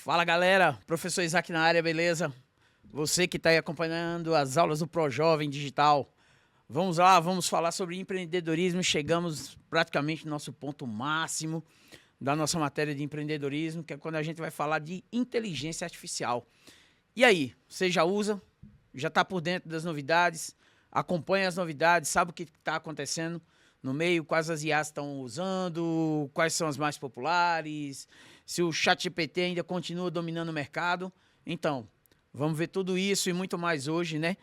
Fala galera, professor Isaac na área, beleza? Você que está aí acompanhando as aulas do ProJovem Digital. Vamos lá, vamos falar sobre empreendedorismo. Chegamos praticamente no nosso ponto máximo da nossa matéria de empreendedorismo, que é quando a gente vai falar de inteligência artificial. E aí, você já usa? Já está por dentro das novidades? Acompanha as novidades, sabe o que está acontecendo no meio, quais as IAs estão usando, quais são as mais populares, se o ChatGPT ainda continua dominando o mercado. Então, vamos ver tudo isso e muito mais hoje, né?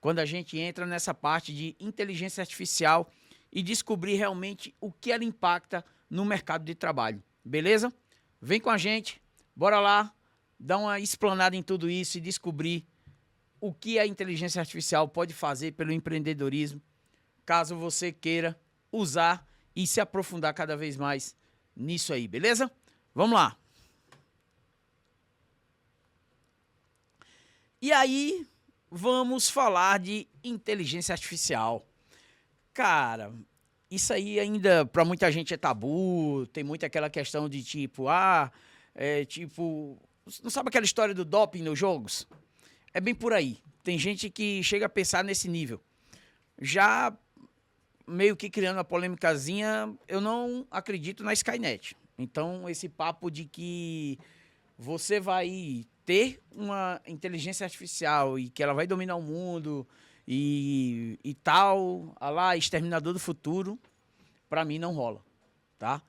Quando a gente entra nessa parte de inteligência artificial e descobrir realmente o que ela impacta no mercado de trabalho. Beleza? Vem com a gente, bora lá, dar uma explanada em tudo isso e descobrir o que a inteligência artificial pode fazer pelo empreendedorismo, caso você queira usar e se aprofundar cada vez mais nisso aí, beleza? Vamos lá. E aí, vamos falar de inteligência artificial. Cara, isso aí ainda para muita gente é tabu, tem muito aquela questão de tipo, não sabe aquela história do doping nos jogos? É bem por aí. Tem gente que chega a pensar nesse nível. Já meio que criando uma polêmicazinha, eu não acredito na Skynet. Então, esse papo de que você vai ter uma inteligência artificial e que ela vai dominar o mundo e tal, lá, Exterminador do Futuro, para mim não rola, tá?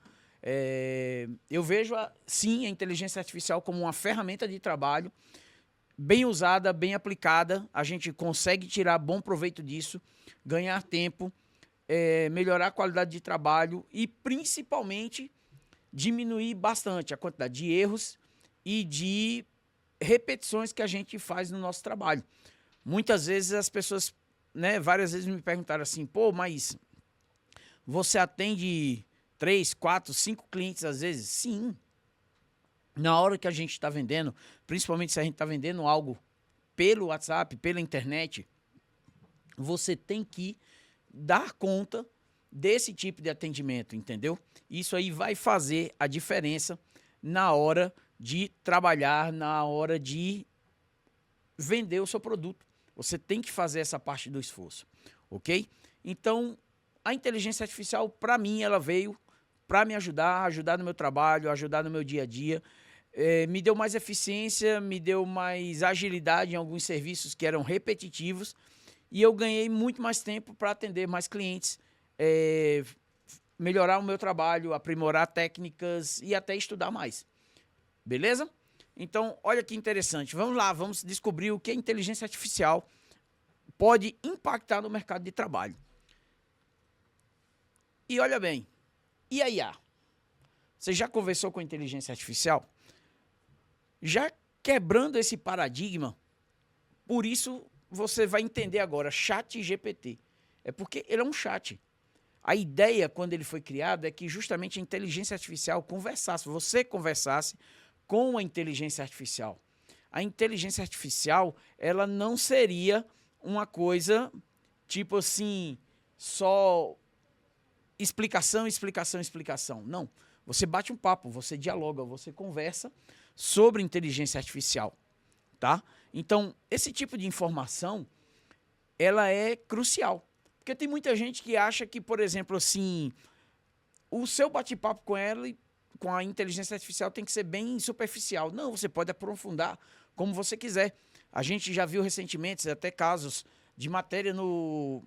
Eu vejo, sim, a inteligência artificial como uma ferramenta de trabalho, bem usada, bem aplicada, a gente consegue tirar bom proveito disso, ganhar tempo, melhorar a qualidade de trabalho e, principalmente, diminuir bastante a quantidade de erros e de repetições que a gente faz no nosso trabalho. Muitas vezes as pessoas, né, várias vezes me perguntaram assim, pô, mas você atende 3, 4, 5 clientes às vezes? Sim. Na hora que a gente está vendendo, principalmente se a gente está vendendo algo pelo WhatsApp, pela internet, você tem que dar conta desse tipo de atendimento, entendeu? Isso aí vai fazer a diferença na hora de trabalhar, na hora de vender o seu produto. Você tem que fazer essa parte do esforço, ok? Então, a inteligência artificial, para mim, ela veio para me ajudar no meu trabalho, ajudar no meu dia a dia. Me deu mais eficiência, me deu mais agilidade em alguns serviços que eram repetitivos e eu ganhei muito mais tempo para atender mais clientes, melhorar o meu trabalho, aprimorar técnicas e até estudar mais. Beleza? Então, olha que interessante. Vamos lá, vamos descobrir o que a inteligência artificial pode impactar no mercado de trabalho. E olha bem, e a IA? Você já conversou com a inteligência artificial? Já quebrando esse paradigma, por isso você vai entender agora, ChatGPT. É porque ele é um chat. A ideia, quando ele foi criado, é que justamente a inteligência artificial conversasse, você conversasse com a inteligência artificial. A inteligência artificial, ela não seria uma coisa tipo assim, só explicação, explicação, explicação. Não. Você bate um papo, você dialoga, você conversa sobre inteligência artificial, tá? Então, esse tipo de informação, ela é crucial. Porque tem muita gente que acha que, por exemplo, assim, o seu bate-papo com ela, com a inteligência artificial, tem que ser bem superficial. Não, você pode aprofundar como você quiser. A gente já viu recentemente até casos de matéria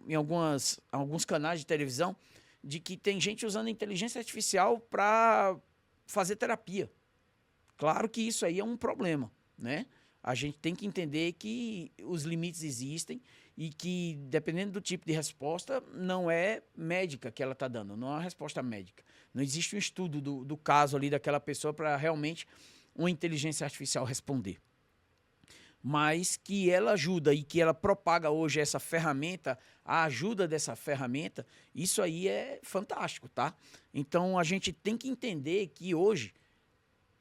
em alguns canais de televisão de que tem gente usando a inteligência artificial para fazer terapia. Claro que isso aí é um problema, né? A gente tem que entender que os limites existem e que, dependendo do tipo de resposta, não é médica que ela está dando, não é uma resposta médica. Não existe um estudo do caso ali daquela pessoa para realmente uma inteligência artificial responder. Mas que ela ajuda e que ela propaga hoje essa ferramenta, a ajuda dessa ferramenta, isso aí é fantástico, tá? Então, a gente tem que entender que hoje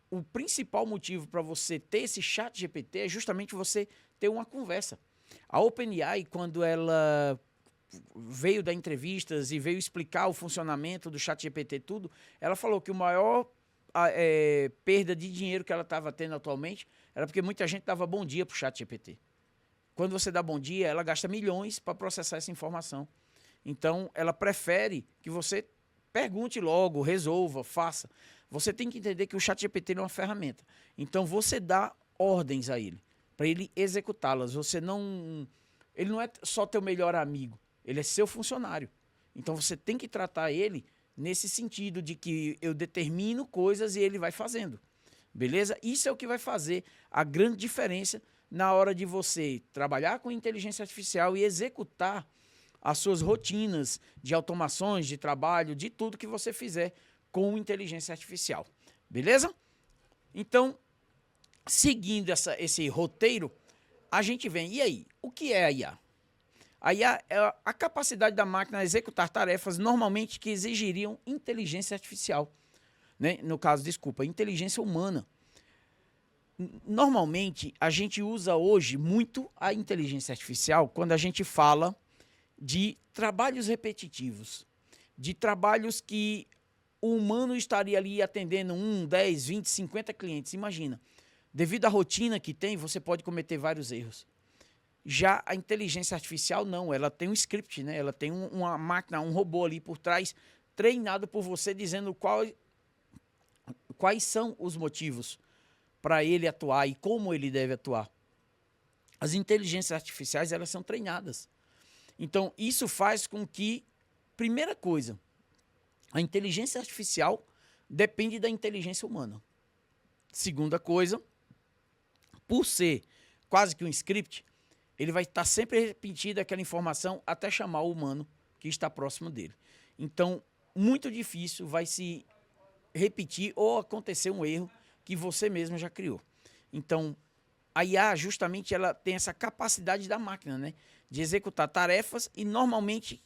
o principal motivo para você ter esse chat GPT é justamente você ter uma conversa. A OpenAI, quando ela veio dar entrevistas e veio explicar o funcionamento do chat GPT tudo, ela falou que perda de dinheiro que ela estava tendo atualmente era porque muita gente dava bom dia para o ChatGPT. Quando você dá bom dia, ela gasta milhões para processar essa informação. Então, ela prefere que você pergunte logo, resolva, faça. Você tem que entender que o ChatGPT é uma ferramenta. Então, você dá ordens a ele, para ele executá-las. Ele não é só teu melhor amigo, ele é seu funcionário. Então, você tem que tratar ele nesse sentido de que eu determino coisas e ele vai fazendo. Beleza? Isso é o que vai fazer a grande diferença na hora de você trabalhar com inteligência artificial e executar as suas rotinas de automações, de trabalho, de tudo que você fizer com inteligência artificial. Beleza? Então, seguindo esse roteiro, a gente vem. E aí, o que é a IA? A IA é a capacidade da máquina a executar tarefas normalmente que exigiriam inteligência artificial. Né? No caso, inteligência humana. Normalmente, a gente usa hoje muito a inteligência artificial quando a gente fala de trabalhos repetitivos, de trabalhos que o humano estaria ali atendendo 1, 10, 20, 50 clientes. Imagina, devido à rotina que tem, você pode cometer vários erros. Já a inteligência artificial não, ela tem um script, né? Ela tem uma máquina, um robô ali por trás, treinado por você, dizendo quais são os motivos para ele atuar e como ele deve atuar. As inteligências artificiais, elas são treinadas. Então, isso faz com que, primeira coisa, a inteligência artificial depende da inteligência humana. Segunda coisa, por ser quase que um script, ele vai estar sempre repetindo aquela informação até chamar o humano que está próximo dele. Então, muito difícil vai se repetir ou acontecer um erro que você mesmo já criou. Então, a IA, justamente, ela tem essa capacidade da máquina, né, de executar tarefas e normalmente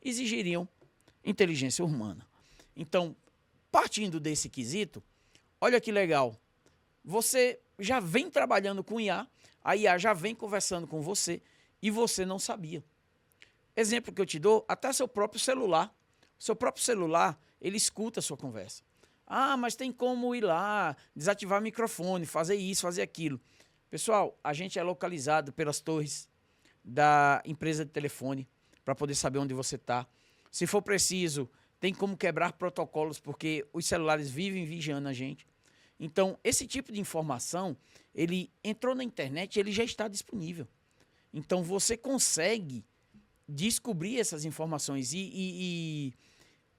exigiriam inteligência humana. Então, partindo desse quesito, olha que legal. Você já vem trabalhando com IA, a IA já vem conversando com você e você não sabia. Exemplo que eu te dou, até seu próprio celular. Seu próprio celular, ele escuta a sua conversa. Ah, mas tem como ir lá, desativar o microfone, fazer isso, fazer aquilo. Pessoal, a gente é localizado pelas torres da empresa de telefone para poder saber onde você está. Se for preciso, tem como quebrar protocolos, porque os celulares vivem vigiando a gente. Então, esse tipo de informação, ele entrou na internet e ele já está disponível. Então, você consegue descobrir essas informações e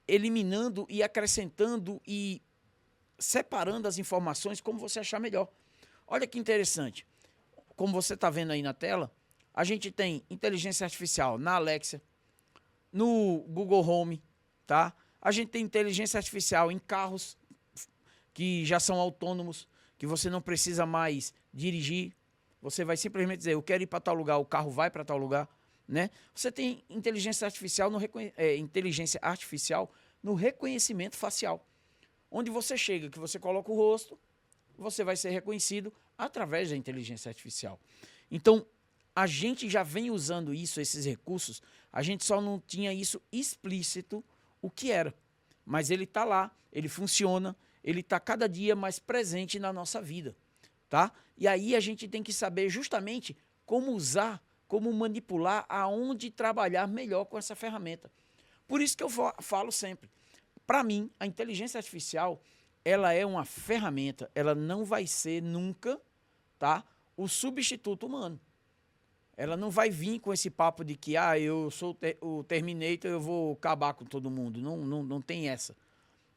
eliminando e acrescentando e separando as informações como você achar melhor. Olha que interessante. Como você está vendo aí na tela, a gente tem inteligência artificial na Alexa, no Google Home, tá? A gente tem inteligência artificial em carros que já são autônomos, que você não precisa mais dirigir. Você vai simplesmente dizer, eu quero ir para tal lugar, o carro vai para tal lugar. Né? Você tem inteligência artificial no reconhecimento facial. Onde você chega, que você coloca o rosto, você vai ser reconhecido através da inteligência artificial. Então, a gente já vem usando esses recursos, a gente só não tinha isso explícito o que era. Mas ele está lá, ele funciona, ele está cada dia mais presente na nossa vida. Tá? E aí a gente tem que saber justamente como usar, como manipular, aonde trabalhar melhor com essa ferramenta. Por isso que eu falo sempre, para mim, a inteligência artificial, ela é uma ferramenta, ela não vai ser nunca, tá, o substituto humano. Ela não vai vir com esse papo de que, eu sou o Terminator, eu vou acabar com todo mundo. Não tem essa,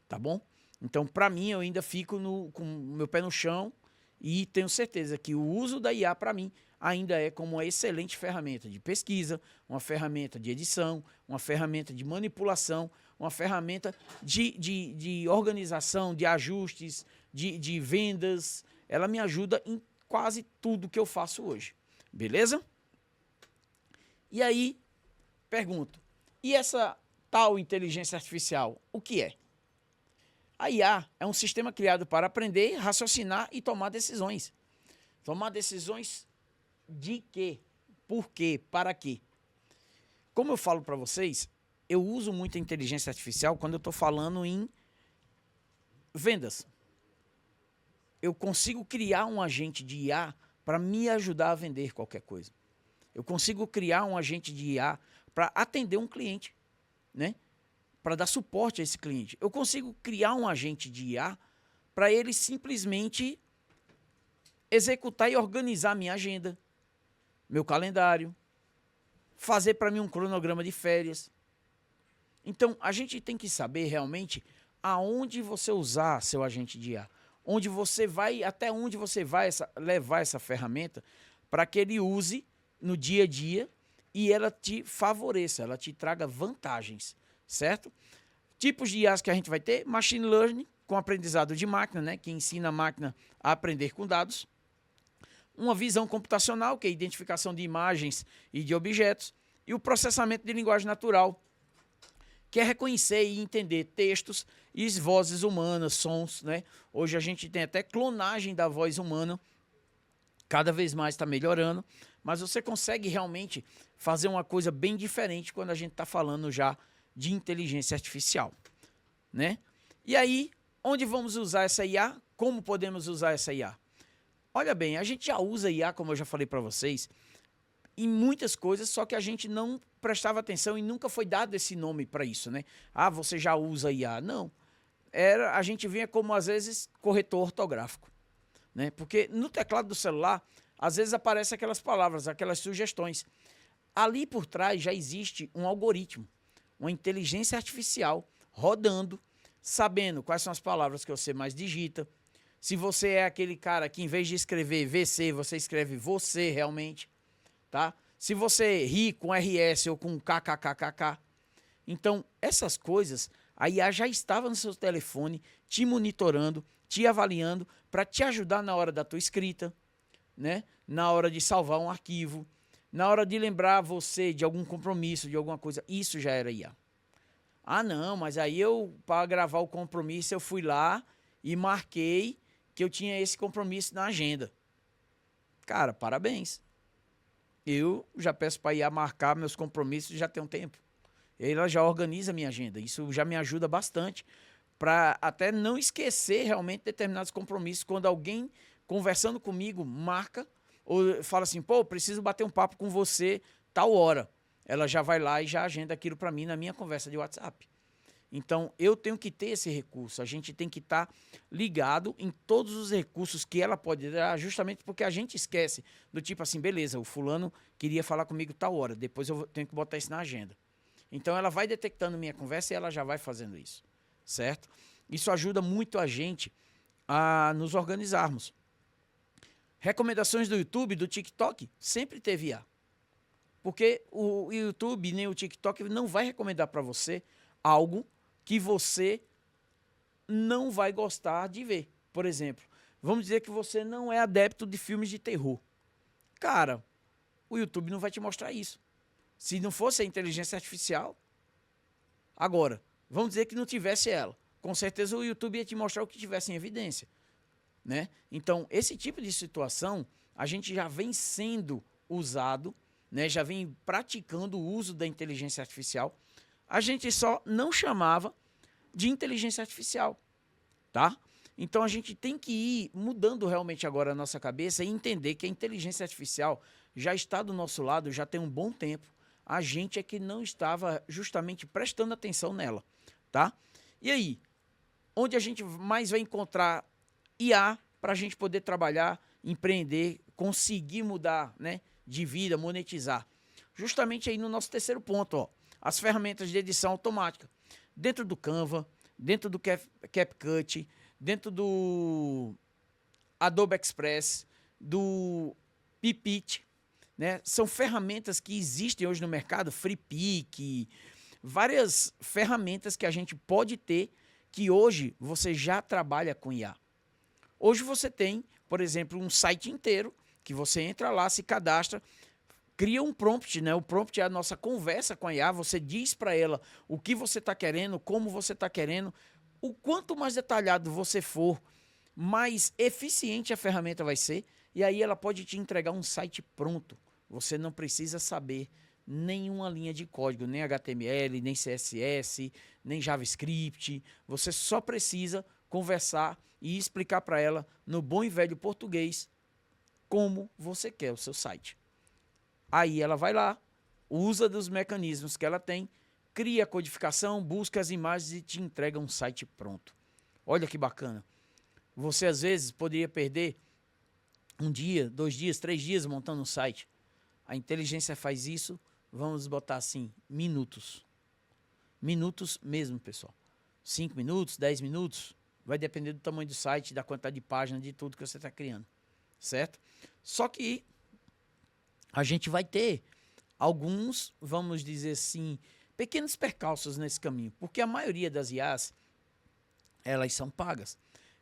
tá bom? Então, para mim, eu ainda fico com o meu pé no chão e tenho certeza que o uso da IA, para mim, ainda é como uma excelente ferramenta de pesquisa, uma ferramenta de edição, uma ferramenta de manipulação, uma ferramenta de organização, de ajustes, de vendas. Ela me ajuda em quase tudo que eu faço hoje. Beleza? E aí, pergunto, e essa tal inteligência artificial, o que é? A IA é um sistema criado para aprender, raciocinar e tomar decisões. Tomar decisões de quê? Por quê? Para quê? Como eu falo para vocês, eu uso muito a inteligência artificial quando eu estou falando em Vendas. Eu consigo criar um agente de IA para me ajudar a vender qualquer coisa. Eu consigo criar um agente de IA para atender um cliente, né? Para dar suporte a esse cliente. Eu consigo criar um agente de IA para ele simplesmente executar e organizar minha agenda, meu calendário, fazer para mim um cronograma de férias. Então, a gente tem que saber realmente aonde você usar seu agente de IA, onde você vai, até onde você vai levar essa ferramenta para que ele use no dia a dia e ela te favoreça, ela te traga vantagens, certo? Tipos de IAs que a gente vai ter: machine learning, com aprendizado de máquina, né, que ensina a máquina a aprender com dados. Uma visão computacional, que é a identificação de imagens e de objetos. E o processamento de linguagem natural, que é reconhecer e entender textos e vozes humanas, sons, né? Hoje a gente tem até clonagem da voz humana, cada vez mais está melhorando, mas você consegue realmente fazer uma coisa bem diferente quando a gente está falando já de inteligência artificial, né? E aí, onde vamos usar essa IA? Como podemos usar essa IA? Olha bem, a gente já usa IA, como eu já falei para vocês, em muitas coisas, só que a gente não prestava atenção e nunca foi dado esse nome para isso, né? Ah, você já usa IA. Não. A gente vinha como, às vezes, corretor ortográfico, né? Porque no teclado do celular, às vezes aparecem aquelas palavras, aquelas sugestões. Ali por trás já existe um algoritmo, uma inteligência artificial rodando, sabendo quais são as palavras que você mais digita. Se você é aquele cara que, em vez de escrever VC, você escreve você realmente, tá? Se você ri com RS ou com KKKKK. Então, essas coisas, a IA já estava no seu telefone, te monitorando, te avaliando, para te ajudar na hora da tua escrita, né? Na hora de salvar um arquivo, na hora de lembrar você de algum compromisso, de alguma coisa. Isso já era IA. Ah, não, mas aí para gravar o compromisso, eu fui lá e marquei que eu tinha esse compromisso na agenda. Cara, parabéns. Eu já peço para IA marcar meus compromissos já tem um tempo. Ela já organiza a minha agenda. Isso já me ajuda bastante para até não esquecer realmente determinados compromissos. Quando alguém conversando comigo marca ou fala assim, pô, preciso bater um papo com você tal hora. Ela já vai lá e já agenda aquilo para mim na minha conversa de WhatsApp. Então, eu tenho que ter esse recurso. A gente tem que estar ligado em todos os recursos que ela pode dar, justamente porque a gente esquece do tipo assim, beleza, o fulano queria falar comigo tal hora, depois eu tenho que botar isso na agenda. Então, ela vai detectando minha conversa e ela já vai fazendo isso, certo? Isso ajuda muito a gente a nos organizarmos. Recomendações do YouTube, do TikTok, sempre teve IA. Porque o YouTube nem o TikTok não vai recomendar para você algo que você não vai gostar de ver. Por exemplo, vamos dizer que você não é adepto de filmes de terror. Cara, o YouTube não vai te mostrar isso. Se não fosse a inteligência artificial, agora, vamos dizer que não tivesse ela. Com certeza o YouTube ia te mostrar o que tivesse em evidência, né? Então, esse tipo de situação, a gente já vem sendo usado, né? Já vem praticando o uso da inteligência artificial. A gente só não chamava de inteligência artificial, tá? Então, a gente tem que ir mudando realmente agora a nossa cabeça e entender que a inteligência artificial já está do nosso lado, já tem um bom tempo. A gente é que não estava justamente prestando atenção nela, tá? E aí, onde a gente mais vai encontrar IA para a gente poder trabalhar, empreender, conseguir mudar, né, de vida, monetizar? Justamente aí no nosso terceiro ponto, ó, as ferramentas de edição automática. Dentro do Canva, dentro do CapCut, dentro do Adobe Express, do Pipit, né? São ferramentas que existem hoje no mercado, FreePic, várias ferramentas que a gente pode ter que hoje você já trabalha com IA. Hoje você tem, por exemplo, um site inteiro que você entra lá, se cadastra, cria um prompt, né? O prompt é a nossa conversa com a IA, você diz para ela o que você está querendo, como você está querendo. O quanto mais detalhado você for, mais eficiente a ferramenta vai ser, e aí ela pode te entregar um site pronto. Você não precisa saber nenhuma linha de código, nem HTML, nem CSS, nem JavaScript. Você só precisa conversar e explicar para ela, no bom e velho português, como você quer o seu site. Aí ela vai lá, usa dos mecanismos que ela tem, cria a codificação, busca as imagens e te entrega um site pronto. Olha que bacana. Você, às vezes, poderia perder 1 dia, 2 dias, 3 dias montando um site. A inteligência faz isso, vamos botar assim, minutos. Minutos mesmo, pessoal. 5 minutos, 10 minutos, vai depender do tamanho do site, da quantidade de páginas, de tudo que você está criando, certo? Só que a gente vai ter alguns, vamos dizer assim, pequenos percalços nesse caminho, porque a maioria das IAs, elas são pagas.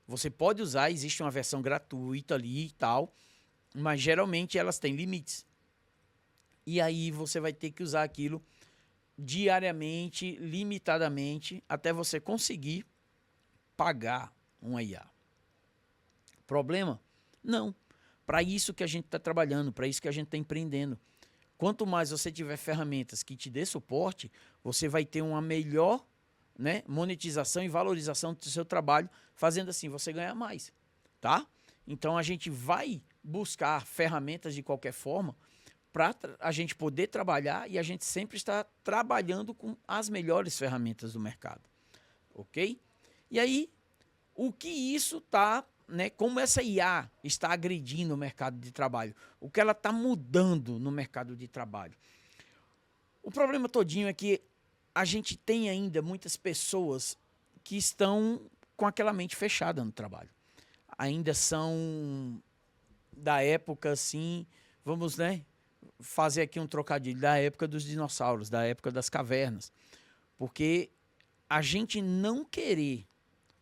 Você pode usar, existe uma versão gratuita ali e tal, mas geralmente elas têm limites. E aí você vai ter que usar aquilo diariamente, limitadamente, até você conseguir pagar uma IA. Problema? Não. Para isso que a gente está trabalhando, para isso que a gente está empreendendo. Quanto mais você tiver ferramentas que te dê suporte, você vai ter uma melhor, né, monetização e valorização do seu trabalho, fazendo assim você ganhar mais, tá? Então a gente vai buscar ferramentas de qualquer forma para a gente poder trabalhar e a gente sempre está trabalhando com as melhores ferramentas do mercado, ok? E aí, o que isso está, né, como essa IA está agredindo o mercado de trabalho, o que ela está mudando no mercado de trabalho. O problema todinho é que a gente tem ainda muitas pessoas que estão com aquela mente fechada no trabalho. Ainda são da época, assim, vamos, né, fazer aqui um trocadilho, da época dos dinossauros, da época das cavernas. Porque a gente não querer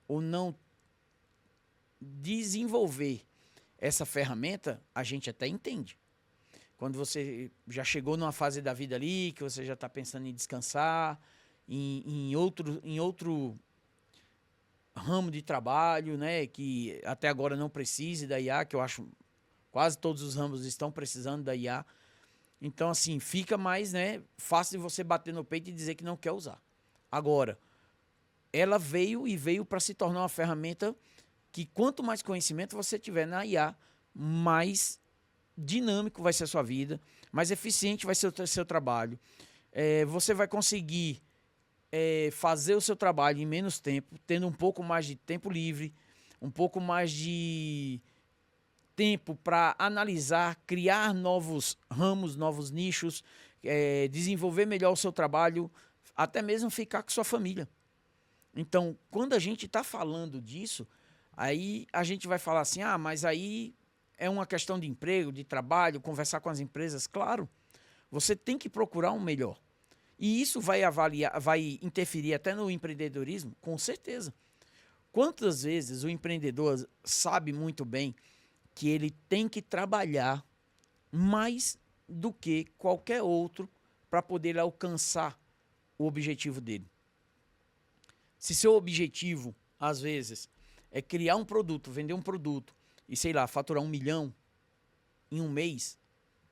ou não desenvolver essa ferramenta, a gente até entende. Quando você já chegou numa fase da vida ali, que você já está pensando em descansar, em outro ramo de trabalho, né, que até agora não precise da IA, que eu acho quase todos os ramos estão precisando da IA. Então, assim, fica mais, né, fácil de você bater no peito e dizer que não quer usar. Agora, ela veio para se tornar uma ferramenta que quanto mais conhecimento você tiver na IA, mais dinâmico vai ser a sua vida, mais eficiente vai ser o seu trabalho. Você vai conseguir fazer o seu trabalho em menos tempo, tendo um pouco mais de tempo livre, um pouco mais de tempo para analisar, criar novos ramos, novos nichos, desenvolver melhor o seu trabalho, até mesmo ficar com sua família. Então, quando a gente está falando disso, aí a gente vai falar assim, mas aí é uma questão de emprego, de trabalho, conversar com as empresas. Claro, você tem que procurar um melhor. E isso vai interferir até no empreendedorismo? Com certeza. Quantas vezes o empreendedor sabe muito bem que ele tem que trabalhar mais do que qualquer outro para poder alcançar o objetivo dele? Se seu objetivo, às vezes, é criar um produto, vender um produto e, sei lá, faturar 1 milhão em um mês,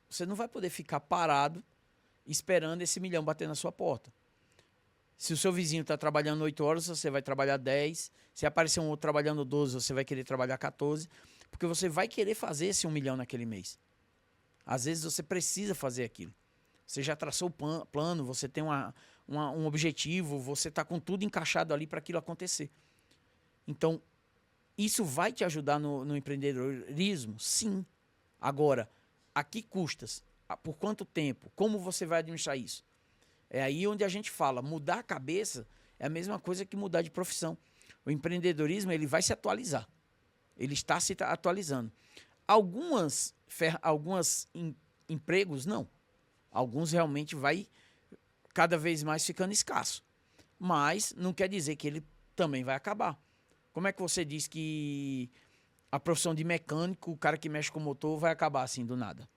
você não vai poder ficar parado esperando esse 1 milhão bater na sua porta. Se o seu vizinho está trabalhando 8 horas, você vai trabalhar 10. Se aparecer um outro trabalhando 12, você vai querer trabalhar 14, porque você vai querer fazer esse 1 milhão naquele mês. Às vezes você precisa fazer aquilo. Você já traçou o plano, você tem um objetivo, você está com tudo encaixado ali para aquilo acontecer. Então, isso vai te ajudar no empreendedorismo? Sim. Agora, a que custas? Por quanto tempo? Como você vai administrar isso? É aí onde a gente fala, mudar a cabeça é a mesma coisa que mudar de profissão. O empreendedorismo, ele vai se atualizar. Ele está se atualizando. Alguns empregos, não. Alguns realmente vai cada vez mais ficando escasso. Mas não quer dizer que ele também vai acabar. Como é que você diz que a profissão de mecânico, o cara que mexe com motor, vai acabar assim do nada?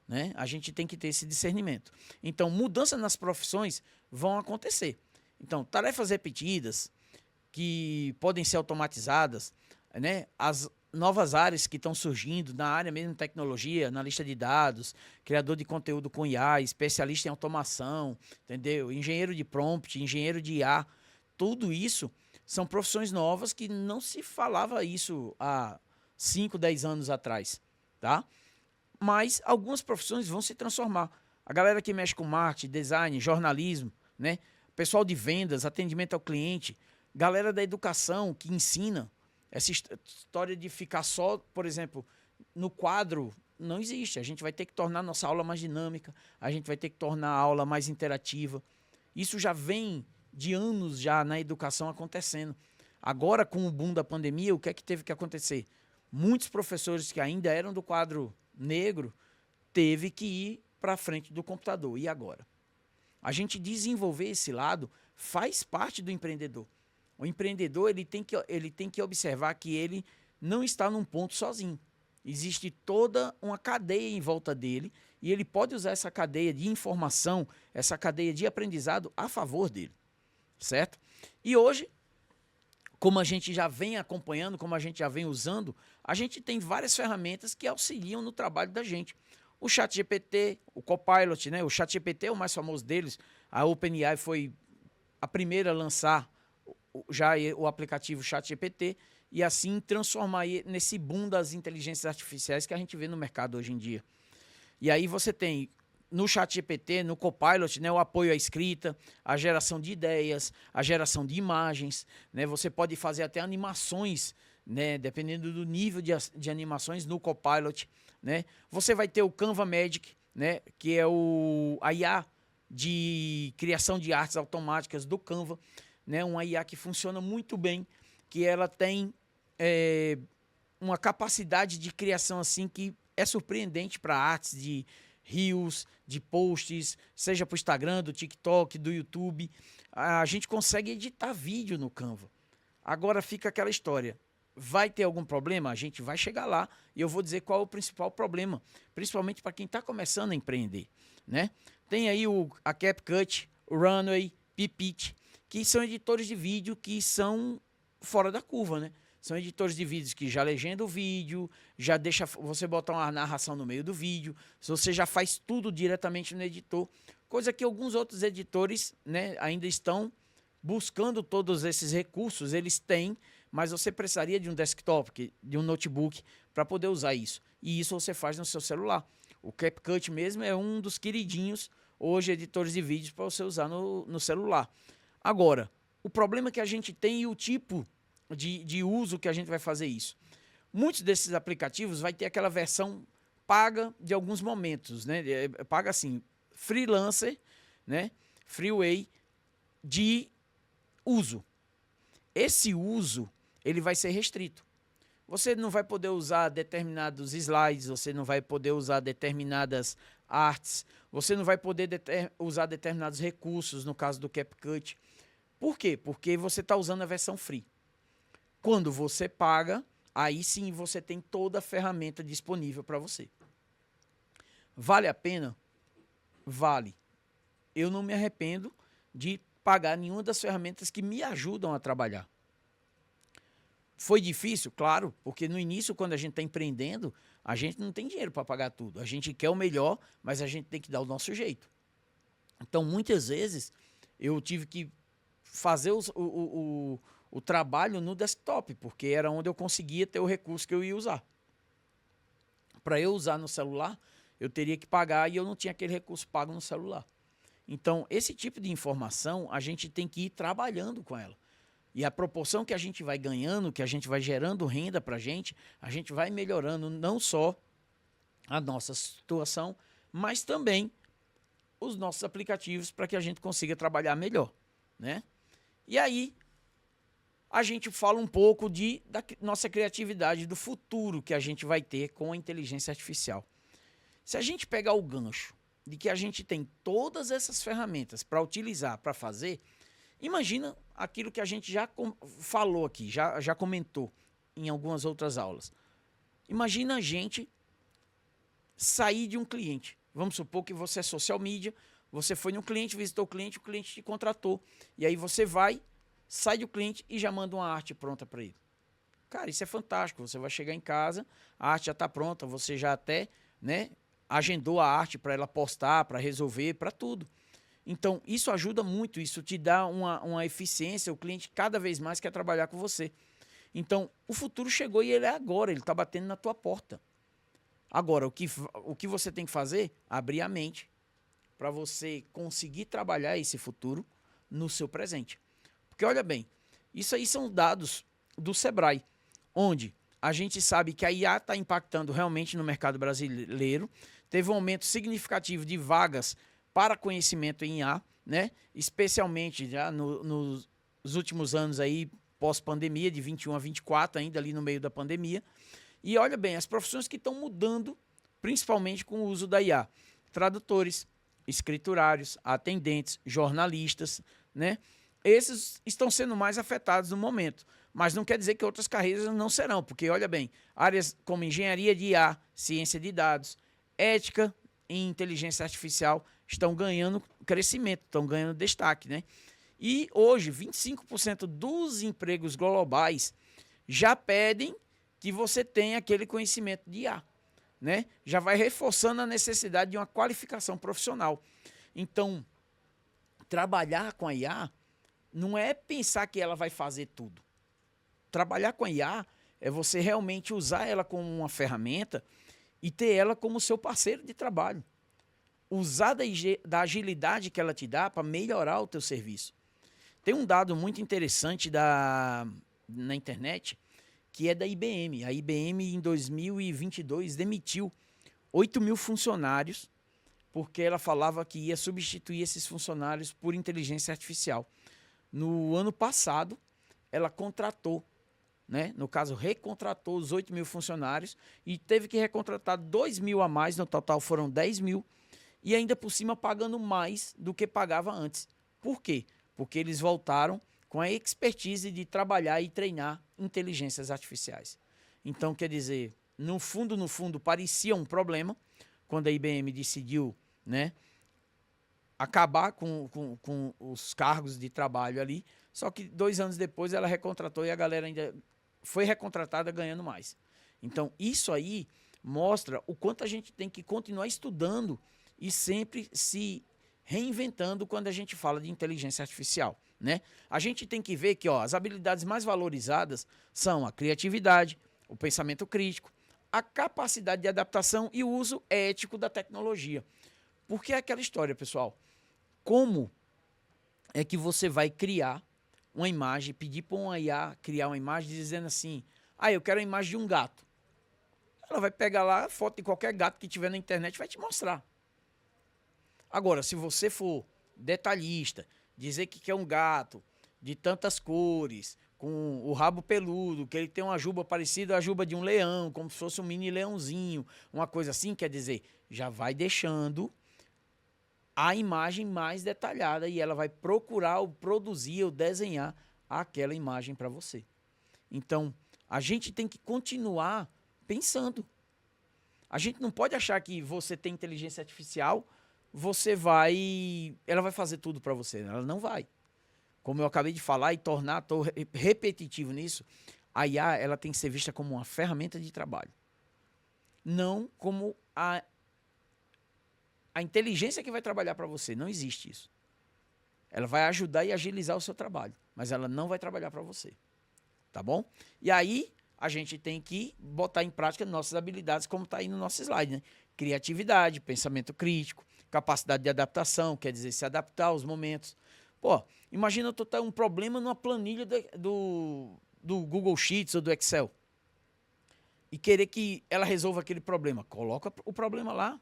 Né? A gente tem que ter esse discernimento. Então, mudanças nas profissões vão acontecer. Então, tarefas repetidas, que podem ser automatizadas, né? As novas áreas que estão surgindo, na área mesmo de tecnologia, na lista de dados, criador de conteúdo com IA, especialista em automação, entendeu? Engenheiro de prompt, engenheiro de IA, tudo isso São profissões novas que não se falava isso há 5, 10 anos atrás, tá? Mas algumas profissões vão se transformar. A galera que mexe com marketing, design, jornalismo, né? Pessoal de vendas, atendimento ao cliente, galera da educação que ensina. Essa história de ficar só, por exemplo, no quadro, não existe. A gente vai ter que tornar nossa aula mais dinâmica, a gente vai ter que tornar a aula mais interativa. Isso já vem de anos já na educação acontecendo. Agora, com o boom da pandemia, o que é que teve que acontecer? Muitos professores que ainda eram do quadro negro teve que ir para frente do computador. E agora? A gente desenvolver esse lado faz parte do empreendedor. O empreendedor ele tem que observar que ele não está num ponto sozinho. Existe toda uma cadeia em volta dele e ele pode usar essa cadeia de informação, essa cadeia de aprendizado a favor dele, certo? E hoje, como a gente já vem acompanhando, como a gente já vem usando, a gente tem várias ferramentas que auxiliam no trabalho da gente. O ChatGPT, o Copilot, né? O ChatGPT é o mais famoso deles. A OpenAI foi a primeira a lançar já o aplicativo ChatGPT e assim transformar nesse boom das inteligências artificiais que a gente vê no mercado hoje em dia. E aí você tem no ChatGPT, no Copilot, né, o apoio à escrita, a geração de ideias, a geração de imagens, né? Você pode fazer até animações, né, dependendo do nível de animações no Copilot, né? Você vai ter o Canva Magic, né, que é a IA de criação de artes automáticas do Canva, né, uma IA que funciona muito bem, que ela tem uma capacidade de criação assim que é surpreendente para artes de reels, de posts, seja para o Instagram, do TikTok, do YouTube. A gente consegue editar vídeo no Canva. Agora fica aquela história. Vai ter algum problema? A gente vai chegar lá e eu vou dizer qual é o principal problema, principalmente para quem está começando a empreender, né? Tem aí a CapCut, o Runway, Pipit, que são editores de vídeo que são fora da curva, né? São editores de vídeos que já legendam o vídeo, já deixa você botar uma narração no meio do vídeo, você já faz tudo diretamente no editor, coisa que alguns outros editores, né, ainda estão buscando todos esses recursos, eles têm, mas você precisaria de um desktop, de um notebook para poder usar isso. E isso você faz no seu celular. O CapCut mesmo é um dos queridinhos hoje editores de vídeos para você usar no celular. Agora, o problema que a gente tem e o tipo de uso que a gente vai fazer isso. Muitos desses aplicativos vai ter aquela versão paga de alguns momentos, né? Paga assim, freelancer, né? Freeway de uso. Esse uso, ele vai ser restrito. Você não vai poder usar determinados slides, você não vai poder usar determinadas artes, você não vai poder usar determinados recursos, no caso do CapCut. Por quê? Porque você está usando a versão free. Quando você paga, aí sim você tem toda a ferramenta disponível para você. Vale a pena? Vale. Eu não me arrependo de pagar nenhuma das ferramentas que me ajudam a trabalhar. Foi difícil? Claro, porque no início, quando a gente está empreendendo, a gente não tem dinheiro para pagar tudo. A gente quer o melhor, mas a gente tem que dar o nosso jeito. Então, muitas vezes, eu tive que fazer o trabalho no desktop, porque era onde eu conseguia ter o recurso que eu ia usar. Para eu usar no celular, eu teria que pagar e eu não tinha aquele recurso pago no celular. Então, esse tipo de informação, a gente tem que ir trabalhando com ela. E a proporção que a gente vai ganhando, que a gente vai gerando renda para a gente vai melhorando não só a nossa situação, mas também os nossos aplicativos para que a gente consiga trabalhar melhor, né? E aí, a gente fala um pouco da nossa criatividade, do futuro que a gente vai ter com a inteligência artificial. Se a gente pegar o gancho de que a gente tem todas essas ferramentas para utilizar, para fazer, imagina aquilo que a gente já falou aqui, já comentou em algumas outras aulas. Imagina a gente sair de um cliente. Vamos supor que você é social media, você foi num cliente, visitou o cliente te contratou. E aí você vai, sai do cliente e já manda uma arte pronta para ele. Cara, isso é fantástico. Você vai chegar em casa, a arte já está pronta, você já até, né, agendou a arte para ela postar, para resolver, para tudo. Então, isso ajuda muito, isso te dá uma eficiência, o cliente cada vez mais quer trabalhar com você. Então, o futuro chegou e ele é agora, ele está batendo na tua porta. Agora, o que você tem que fazer? Abrir a mente para você conseguir trabalhar esse futuro no seu presente. Porque, olha bem, isso aí são dados do Sebrae, onde a gente sabe que a IA está impactando realmente no mercado brasileiro, teve um aumento significativo de vagas para conhecimento em IA, né? Especialmente já nos últimos anos aí, pós-pandemia, de 21 a 24, ainda ali no meio da pandemia. E olha bem, as profissões que estão mudando, principalmente com o uso da IA. Tradutores, escriturários, atendentes, jornalistas, né? Esses estão sendo mais afetados no momento. Mas não quer dizer que outras carreiras não serão, porque, olha bem, áreas como engenharia de IA, ciência de dados, ética e inteligência artificial estão ganhando crescimento, estão ganhando destaque, né? E hoje, 25% dos empregos globais já pedem que você tenha aquele conhecimento de IA, né? Já vai reforçando a necessidade de uma qualificação profissional. Então, trabalhar com a IA não é pensar que ela vai fazer tudo. Trabalhar com a IA é você realmente usar ela como uma ferramenta e ter ela como seu parceiro de trabalho. Usar da agilidade que ela te dá para melhorar o teu serviço. Tem um dado muito interessante na internet, que é da IBM. A IBM, em 2022, demitiu 8 mil funcionários, porque ela falava que ia substituir esses funcionários por inteligência artificial. No ano passado, ela contratou, né? No caso, recontratou os 8 mil funcionários e teve que recontratar 2 mil a mais, no total foram 10 mil, e ainda por cima pagando mais do que pagava antes. Por quê? Porque eles voltaram com a expertise de trabalhar e treinar inteligências artificiais. Então, quer dizer, no fundo, parecia um problema quando a IBM decidiu, né, acabar com os cargos de trabalho ali, só que 2 anos depois ela recontratou e a galera ainda foi recontratada ganhando mais. Então, isso aí mostra o quanto a gente tem que continuar estudando e sempre se reinventando quando a gente fala de inteligência artificial, né? A gente tem que ver que, ó, as habilidades mais valorizadas são a criatividade, o pensamento crítico, a capacidade de adaptação e o uso ético da tecnologia. Porque é aquela história, pessoal. Como é que você vai criar uma imagem, pedir para uma IA criar uma imagem dizendo assim, eu quero a imagem de um gato. Ela vai pegar lá a foto de qualquer gato que tiver na internet e vai te mostrar. Agora, se você for detalhista, dizer que quer um gato de tantas cores, com o rabo peludo, que ele tem uma juba parecida à juba de um leão, como se fosse um mini leãozinho, uma coisa assim, quer dizer, já vai deixando a imagem mais detalhada e ela vai procurar ou produzir ou desenhar aquela imagem para você. Então, a gente tem que continuar pensando. A gente não pode achar que você tem inteligência artificial, ela vai fazer tudo para você. Ela não vai. Como eu acabei de falar e estou repetitivo nisso, a IA ela tem que ser vista como uma ferramenta de trabalho. Não como a inteligência que vai trabalhar para você. Não existe isso. Ela vai ajudar e agilizar o seu trabalho, mas ela não vai trabalhar para você. Tá bom? E aí, a gente tem que botar em prática nossas habilidades, como está aí no nosso slide, né? Criatividade, pensamento crítico, capacidade de adaptação, quer dizer, se adaptar aos momentos. Pô, imagina tu ter um problema numa planilha do Google Sheets ou do Excel e querer que ela resolva aquele problema. Coloca o problema lá.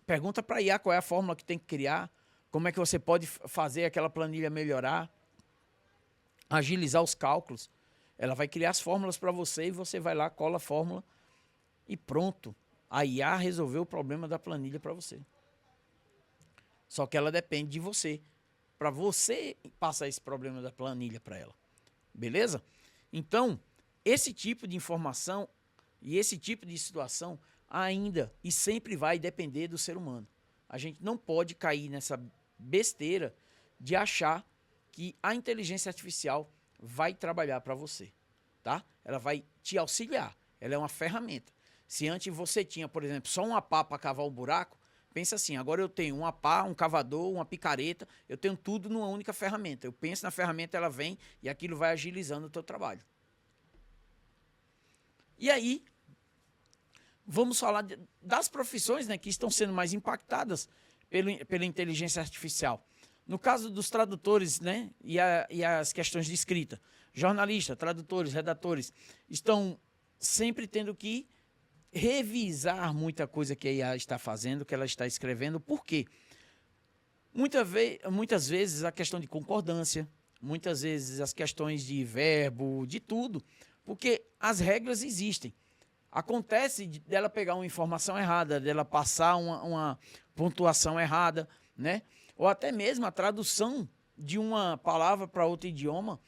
Pergunta para a IA qual é a fórmula que tem que criar, como é que você pode fazer aquela planilha melhorar, agilizar os cálculos. Ela vai criar as fórmulas para você e você vai lá, cola a fórmula e pronto. A IA resolveu o problema da planilha para você. Só que ela depende de você, para você passar esse problema da planilha para ela. Beleza? Então, esse tipo de informação e esse tipo de situação ainda e sempre vai depender do ser humano. A gente não pode cair nessa besteira de achar que a inteligência artificial vai trabalhar para você, tá? Ela vai te auxiliar, ela é uma ferramenta. Se antes você tinha, por exemplo, só uma pá para cavar o buraco, Pensa assim, agora eu tenho uma pá, um cavador, uma picareta, eu tenho tudo numa única ferramenta. Eu penso na ferramenta, ela vem e aquilo vai agilizando o teu trabalho. E aí, vamos falar das profissões, né, que estão sendo mais impactadas pela inteligência artificial. No caso dos tradutores, né, e as questões de escrita, jornalistas, tradutores, redatores, estão sempre tendo que revisar muita coisa que a IA está fazendo, que ela está escrevendo. Por quê? Muitas vezes a questão de concordância, muitas vezes as questões de verbo, de tudo, porque as regras existem. Acontece dela pegar uma informação errada, dela passar uma pontuação errada, né? Ou até mesmo a tradução de uma palavra para outro idioma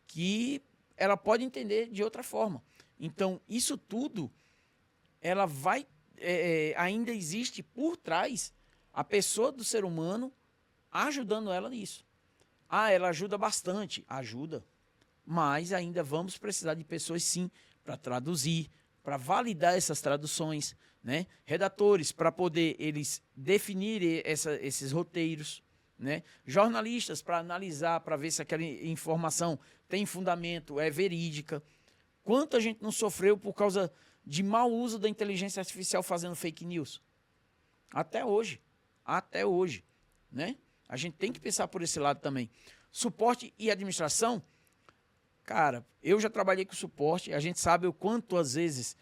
que ela pode entender de outra forma. Então, isso tudo, ela vai... ainda existe por trás a pessoa do ser humano ajudando ela nisso. Ah, ela ajuda bastante. Ajuda. Mas ainda vamos precisar de pessoas, sim, para traduzir, para validar essas traduções, né? Redatores, para poder eles definirem esses roteiros, né? Jornalistas, para analisar, para ver se aquela informação tem fundamento, é verídica. Quanta gente não sofreu por causa de mau uso da inteligência artificial fazendo fake news? Até hoje, né? A gente tem que pensar por esse lado também. Suporte e administração, cara, eu já trabalhei com suporte, a gente sabe o quanto, às vezes,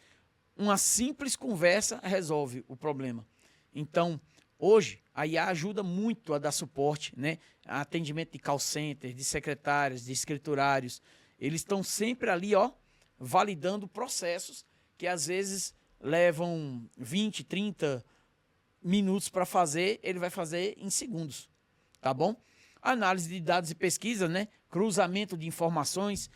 uma simples conversa resolve o problema. Então, hoje, a IA ajuda muito a dar suporte, né? Atendimento de call center, de secretários, de escriturários. Eles estão sempre ali, ó, validando processos que, às vezes, levam 20, 30 minutos para fazer, ele vai fazer em segundos, tá bom? Análise de dados e pesquisa, né? Cruzamento de informações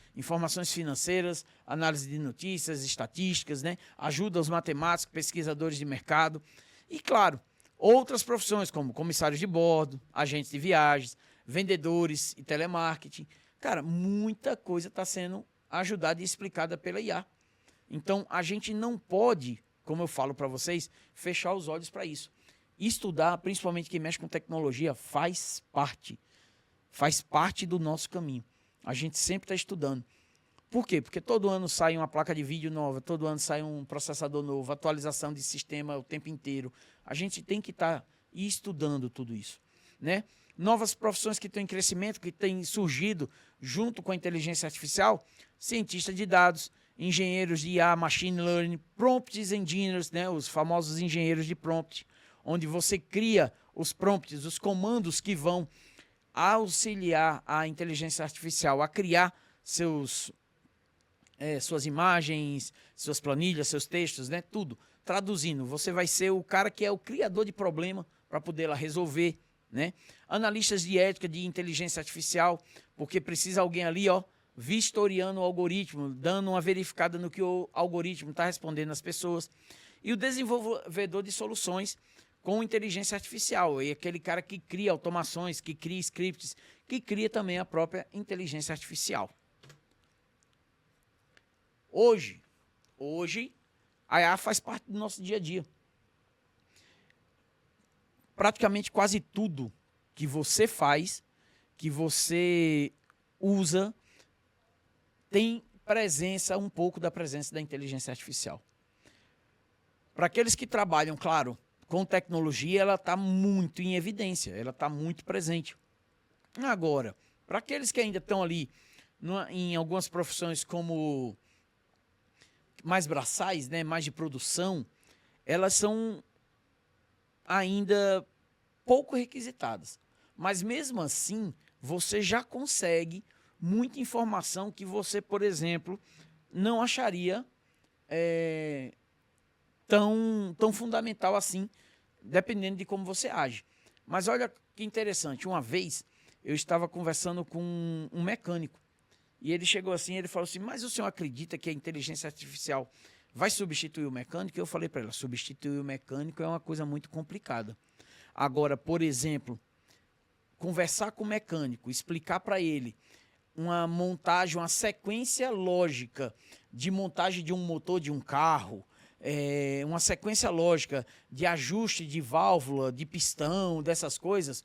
financeiras, análise de notícias, estatísticas, né? Ajuda os matemáticos, pesquisadores de mercado. E, claro, outras profissões como comissários de bordo, agentes de viagens, vendedores e telemarketing. Cara, muita coisa está sendo ajudada e explicada pela IA. Então, a gente não pode, como eu falo para vocês, fechar os olhos para isso. Estudar, principalmente quem mexe com tecnologia, faz parte do nosso caminho. A gente sempre está estudando. Por quê? Porque todo ano sai uma placa de vídeo nova, todo ano sai um processador novo, atualização de sistema o tempo inteiro. A gente tem que estar estudando tudo isso, né? Novas profissões que estão em crescimento, que têm surgido junto com a inteligência artificial, cientista de dados, engenheiros de IA, machine learning, prompt engineers, né? Os famosos engenheiros de prompt, onde você cria os prompts, os comandos que vão auxiliar a inteligência artificial a criar suas imagens, suas planilhas, seus textos, né? Tudo. Traduzindo, você vai ser o cara que é o criador de problema para poder lá resolver, né? Analistas de ética de inteligência artificial, porque precisa alguém ali, ó, vistoriando o algoritmo, dando uma verificada no que o algoritmo está respondendo às pessoas. E o desenvolvedor de soluções com inteligência artificial, e aquele cara que cria automações, que cria scripts, que cria também a própria inteligência artificial. Hoje, a IA faz parte do nosso dia a dia. Praticamente quase tudo que você faz, que você usa, tem presença, um pouco da presença da inteligência artificial. Para aqueles que trabalham, claro, com tecnologia, ela está muito em evidência, ela está muito presente. Agora, para aqueles que ainda estão ali em algumas profissões como mais braçais, né, mais de produção, elas são ainda pouco requisitadas. Mas mesmo assim, você já consegue muita informação que você, por exemplo, não acharia tão fundamental assim, dependendo de como você age. Mas olha que interessante, uma vez eu estava conversando com um mecânico, e ele chegou assim, ele falou assim, mas o senhor acredita que a inteligência artificial vai substituir o mecânico? Eu falei para ela, substituir o mecânico é uma coisa muito complicada. Agora, por exemplo, conversar com o mecânico, explicar para ele uma montagem, uma sequência lógica de montagem de um motor de um carro, uma sequência lógica de ajuste de válvula, de pistão, dessas coisas,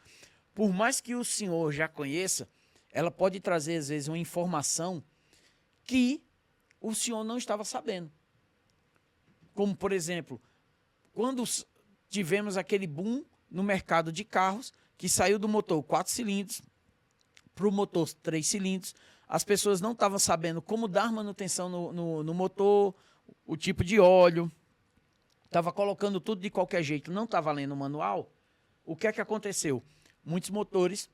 por mais que o senhor já conheça, ela pode trazer, às vezes, uma informação que o senhor não estava sabendo. Como, por exemplo, quando tivemos aquele boom no mercado de carros, que saiu do motor 4 cilindros para o motor 3 cilindros, as pessoas não estavam sabendo como dar manutenção no motor, o tipo de óleo, estava colocando tudo de qualquer jeito, não estava lendo o manual. O que é que aconteceu? Muitos motores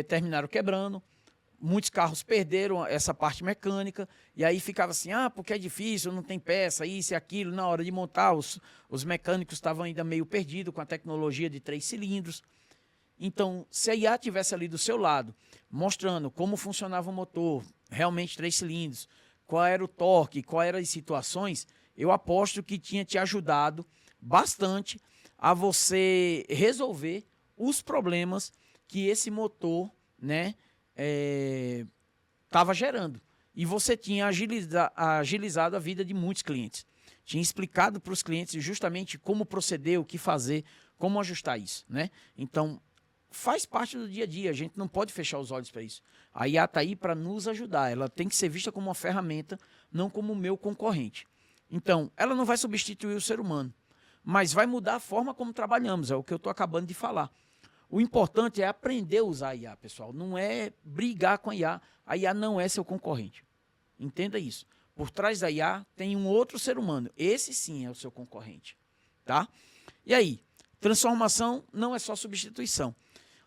terminaram quebrando, muitos carros perderam essa parte mecânica, e aí ficava assim, porque é difícil, não tem peça, isso e aquilo. Na hora de montar, os mecânicos estavam ainda meio perdidos com a tecnologia de 3 cilindros. Então, se a IA estivesse ali do seu lado, mostrando como funcionava o motor, realmente 3 cilindros, qual era o torque, quais eram as situações, eu aposto que tinha te ajudado bastante a você resolver os problemas que esse motor, né, estava gerando. E você tinha agilizado a vida de muitos clientes. Tinha explicado para os clientes justamente como proceder, o que fazer, como ajustar isso, né? Então, faz parte do dia a dia, a gente não pode fechar os olhos para isso. A IA está aí para nos ajudar, ela tem que ser vista como uma ferramenta, não como o meu concorrente. Então, ela não vai substituir o ser humano, mas vai mudar a forma como trabalhamos, é o que eu estou acabando de falar. O importante é aprender a usar a IA, pessoal, não é brigar com a IA não é seu concorrente. Entenda isso. Por trás da IA tem um outro ser humano, esse sim é o seu concorrente. Tá? E aí, transformação não é só substituição.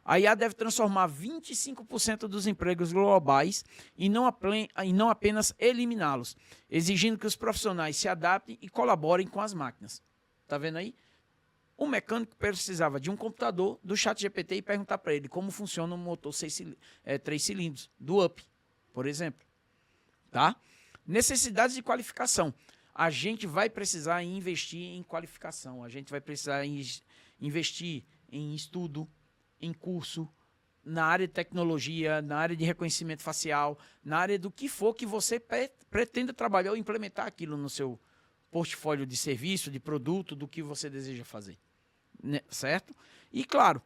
A IA deve transformar 25% dos empregos globais e não apenas eliminá-los, exigindo que os profissionais se adaptem e colaborem com as máquinas. Está vendo aí? O mecânico precisava de um computador, do ChatGPT e perguntar para ele como funciona um motor 3 cilindros, do Up, por exemplo. Tá? Necessidades de qualificação. A gente vai precisar investir em qualificação, a gente vai precisar investir em estudo, em curso, na área de tecnologia, na área de reconhecimento facial, na área do que for que você pretenda trabalhar ou implementar aquilo no seu portfólio de serviço, de produto, do que você deseja fazer. Né? Certo? E, claro,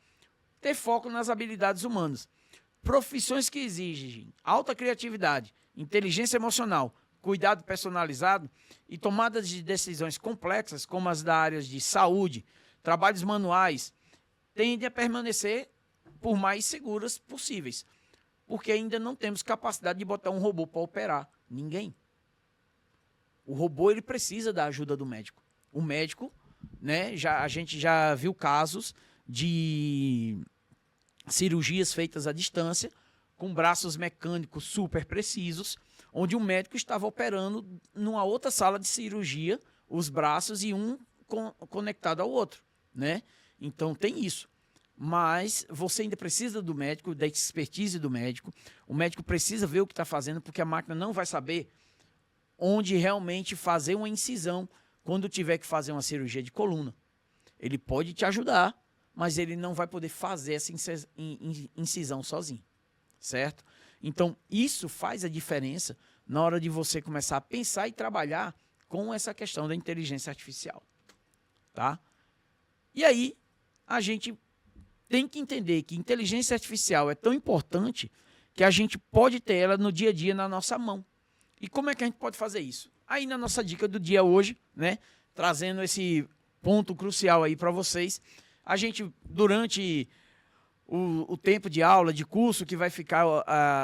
ter foco nas habilidades humanas. Profissões que exigem alta criatividade, inteligência emocional, cuidado personalizado e tomadas de decisões complexas, como as da área de saúde, trabalhos manuais, tendem a permanecer por mais seguras possíveis, porque ainda não temos capacidade de botar um robô para operar ninguém. O robô ele precisa da ajuda do médico. O médico, né, a gente já viu casos de cirurgias feitas à distância, com braços mecânicos super precisos, onde o médico estava operando numa outra sala de cirurgia, os braços e um conectado ao outro, né? Então tem isso. Mas você ainda precisa do médico, da expertise do médico. O médico precisa ver o que está fazendo, porque a máquina não vai saber onde realmente fazer uma incisão quando tiver que fazer uma cirurgia de coluna. Ele pode te ajudar, mas ele não vai poder fazer essa incisão sozinho, certo? Então, isso faz a diferença na hora de você começar a pensar e trabalhar com essa questão da inteligência artificial, tá? E aí, a gente tem que entender que inteligência artificial é tão importante que a gente pode ter ela no dia a dia na nossa mão. E como é que a gente pode fazer isso? Aí na nossa dica do dia hoje, né, trazendo esse ponto crucial aí para vocês, a gente, durante o tempo de aula, de curso que vai ficar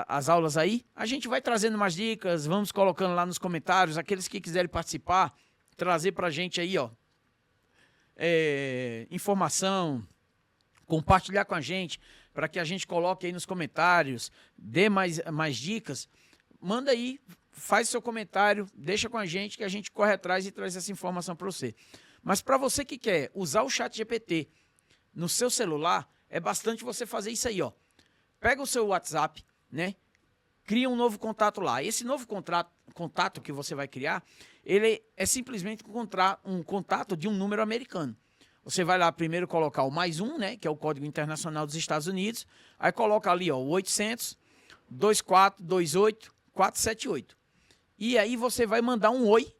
as aulas aí, a gente vai trazendo umas dicas, vamos colocando lá nos comentários, aqueles que quiserem participar, trazer para a gente aí, ó, informação, compartilhar com a gente, para que a gente coloque aí nos comentários, dê mais dicas, manda aí, faz seu comentário, deixa com a gente que a gente corre atrás e traz essa informação para você. Mas para você que quer usar o ChatGPT no seu celular, é bastante você fazer isso aí, ó. Pega o seu WhatsApp, né? Cria um novo contato lá. Esse novo contato que você vai criar, ele é simplesmente um contato de um número americano. Você vai lá primeiro colocar o +1, né, que é o Código Internacional dos Estados Unidos, aí coloca ali, ó, o 800 2428 478. E aí você vai mandar um oi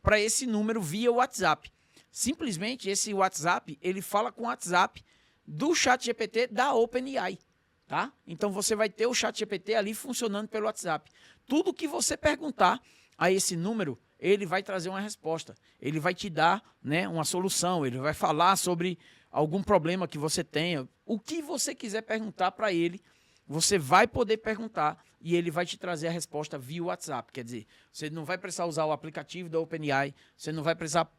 para esse número via WhatsApp. Simplesmente esse WhatsApp, ele fala com o WhatsApp do ChatGPT da OpenAI, tá? Então você vai ter o ChatGPT ali funcionando pelo WhatsApp. Tudo que você perguntar a esse número, ele vai trazer uma resposta. Ele vai te dar, né, uma solução, ele vai falar sobre algum problema que você tenha. O que você quiser perguntar para ele, você vai poder perguntar e ele vai te trazer a resposta via WhatsApp. Quer dizer, você não vai precisar usar o aplicativo da OpenAI, você não vai precisar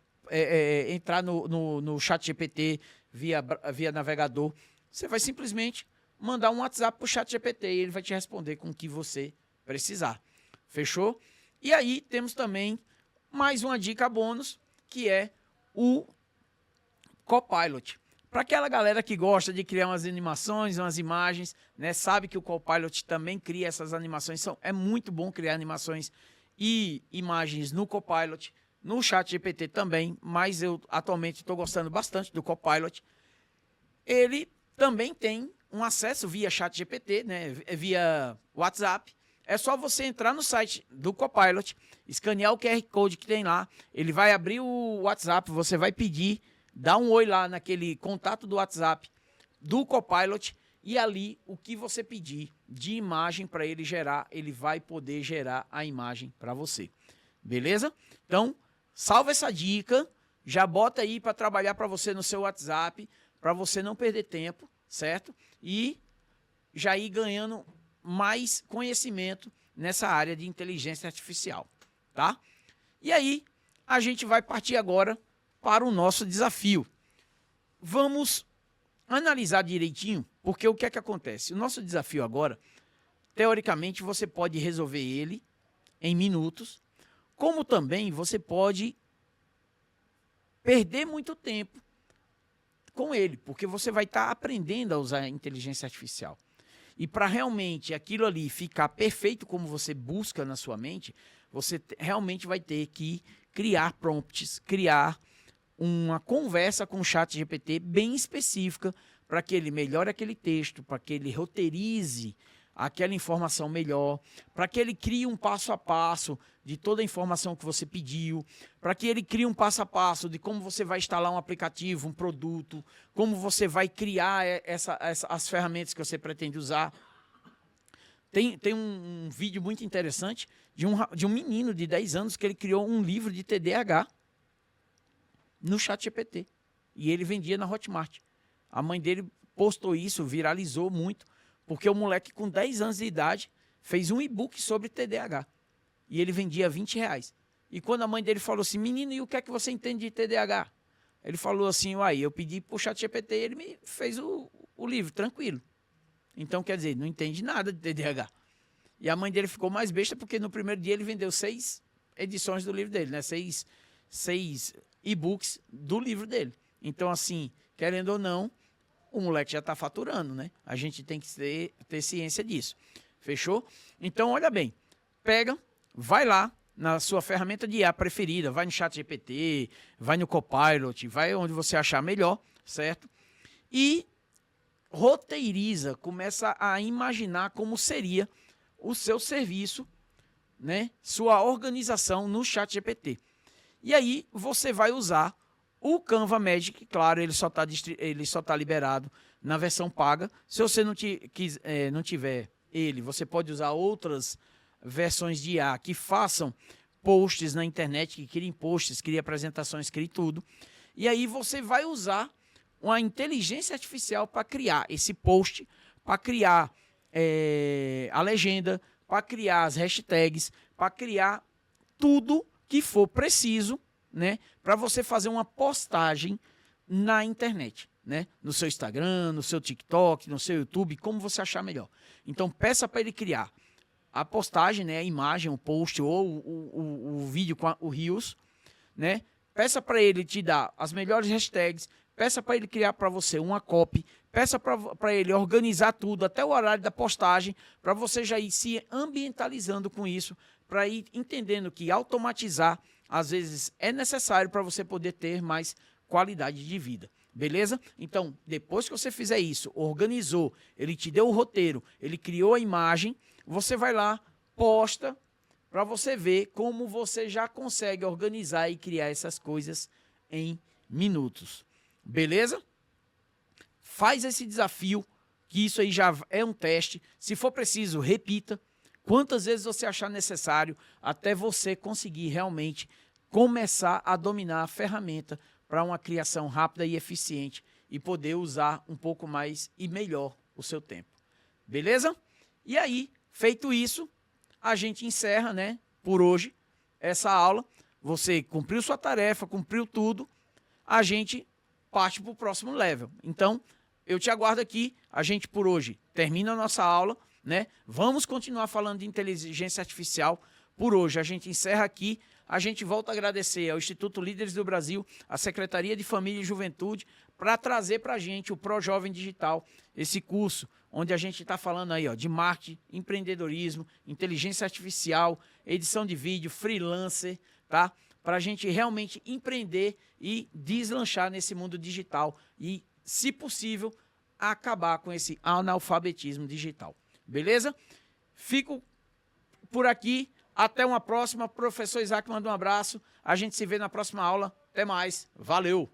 entrar no ChatGPT via navegador. Você vai simplesmente mandar um WhatsApp para o ChatGPT e ele vai te responder com o que você precisar. Fechou? E aí temos também mais uma dica bônus, que é o Copilot. Para aquela galera que gosta de criar umas animações, umas imagens, né, sabe que o Copilot também cria essas animações. É muito bom criar animações e imagens no Copilot, no ChatGPT também, mas eu atualmente estou gostando bastante do Copilot. Ele também tem um acesso via ChatGPT, né, via WhatsApp. É só você entrar no site do Copilot, escanear o QR Code que tem lá, ele vai abrir o WhatsApp, você vai pedir, dá um oi lá naquele contato do WhatsApp do Copilot e ali o que você pedir de imagem para ele gerar, ele vai poder gerar a imagem para você. Beleza? Então, salva essa dica, já bota aí para trabalhar para você no seu WhatsApp, para você não perder tempo, certo? E já ir ganhando mais conhecimento nessa área de inteligência artificial, tá? E aí, a gente vai partir agora para o nosso desafio. Vamos analisar direitinho, porque o que é que acontece? O nosso desafio agora, teoricamente, você pode resolver ele em minutos, como também você pode perder muito tempo com ele, porque você vai estar aprendendo a usar a inteligência artificial. E para realmente aquilo ali ficar perfeito como você busca na sua mente, você realmente vai ter que criar prompts, criar uma conversa com o ChatGPT bem específica para que ele melhore aquele texto, para que ele roteirize aquela informação melhor, para que ele crie um passo a passo de toda a informação que você pediu, para que ele crie um passo a passo de como você vai instalar um aplicativo, um produto, como você vai criar as ferramentas que você pretende usar. Tem um vídeo muito interessante de um menino de 10 anos que ele criou um livro de TDAH no ChatGPT. E ele vendia na Hotmart. A mãe dele postou isso, viralizou muito, porque o moleque com 10 anos de idade fez um e-book sobre TDAH. E ele vendia R$20. E quando a mãe dele falou assim, menino, e o que é que você entende de TDAH? Ele falou assim, uai, eu pedi pro ChatGPT e ele me fez o livro, tranquilo. Então, quer dizer, não entende nada de TDAH. E a mãe dele ficou mais besta porque no primeiro dia ele vendeu 6 edições do livro dele, né? 6 e-books do livro dele. Então, assim, querendo ou não, o moleque já está faturando, né? A gente tem que ter ciência disso. Fechou? Então, olha bem. Pega, vai lá na sua ferramenta de IA preferida, vai no ChatGPT, vai no Copilot, vai onde você achar melhor, certo? E roteiriza, começa a imaginar como seria o seu serviço, né? Sua organização no ChatGPT. E aí você vai usar o Canva Magic, claro, ele só tá liberado na versão paga. Se você não tiver ele, você pode usar outras versões de IA que façam posts na internet, que criem posts, criem apresentações, criem tudo. E aí você vai usar uma inteligência artificial para criar esse post, para criar a legenda, para criar as hashtags, para criar tudo que for preciso, né, para você fazer uma postagem na internet, né, no seu Instagram, no seu TikTok, no seu YouTube, como você achar melhor. Então peça para ele criar a postagem, né, a imagem, o post ou o vídeo com o Reels, né? Peça para ele te dar as melhores hashtags, peça para ele criar para você uma copy, peça para ele organizar tudo, até o horário da postagem, para você já ir se ambientalizando com isso, para ir entendendo que automatizar, às vezes, é necessário para você poder ter mais qualidade de vida. Beleza? Então, depois que você fizer isso, organizou, ele te deu o roteiro, ele criou a imagem, você vai lá, posta para você ver como você já consegue organizar e criar essas coisas em minutos. Beleza? Faz esse desafio, que isso aí já é um teste. Se for preciso, repita quantas vezes você achar necessário até você conseguir realmente começar a dominar a ferramenta para uma criação rápida e eficiente e poder usar um pouco mais e melhor o seu tempo. Beleza? E aí, feito isso, a gente encerra, né, por hoje, essa aula. Você cumpriu sua tarefa, cumpriu tudo, a gente parte para o próximo level. Então, eu te aguardo aqui, a gente por hoje termina a nossa aula, né? Vamos continuar falando de inteligência artificial. Por hoje a gente encerra aqui. A gente volta a agradecer ao Instituto Líderes do Brasil, à Secretaria de Família e Juventude, para trazer para a gente o ProJovem Digital, esse curso onde a gente está falando aí, ó, de marketing, empreendedorismo, inteligência artificial, edição de vídeo, freelancer, tá? Para a gente realmente empreender e deslanchar nesse mundo digital e, se possível, acabar com esse analfabetismo digital. Beleza? Fico por aqui. Até uma próxima. Professor Isaac manda um abraço. A gente se vê na próxima aula. Até mais. Valeu!